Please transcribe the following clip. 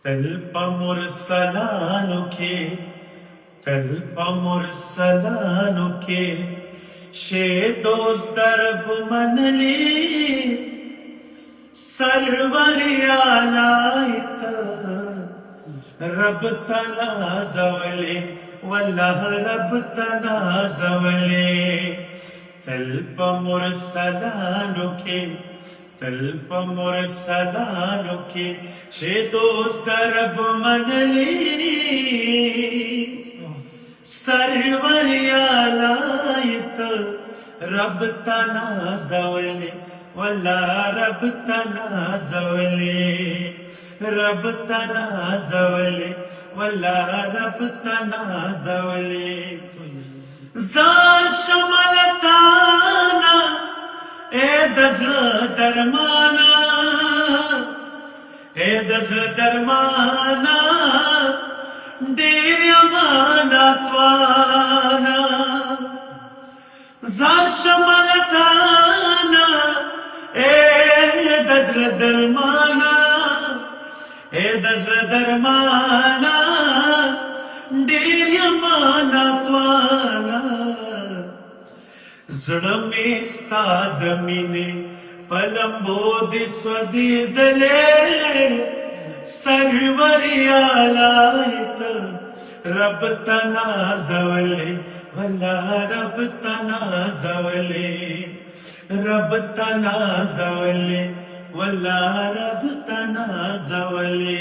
तल्प मुरसलानुके तल्प मुरसलानुके शे दोस्त दरब मनली सर्वरियालायत रब तनाजवले वल्लाह रब तनाजवले तल्प मुरसलानुके तल्प मुरसलानुके शे दोस्त रब मनली सर्वरियालायत रब तनाजवले वल्ला रब तनाजवले रब तनाजवले वल्ला रब तनाजवले जार शमलताना ए दजळ दरमाना ए दजळ दरमाना दिर्यमाना त्वाना जार शमलताना ए दजळ दरमाना ए दजळ दरमाना दिर्यमाना त्वाना जुड़मे स्तादमिने पलंबोदि स्वजिदले सर्वरियालायत रब तनाजवले वल्ला रब तनाजवले रब तनाजवले वल्ला रब तनाजवले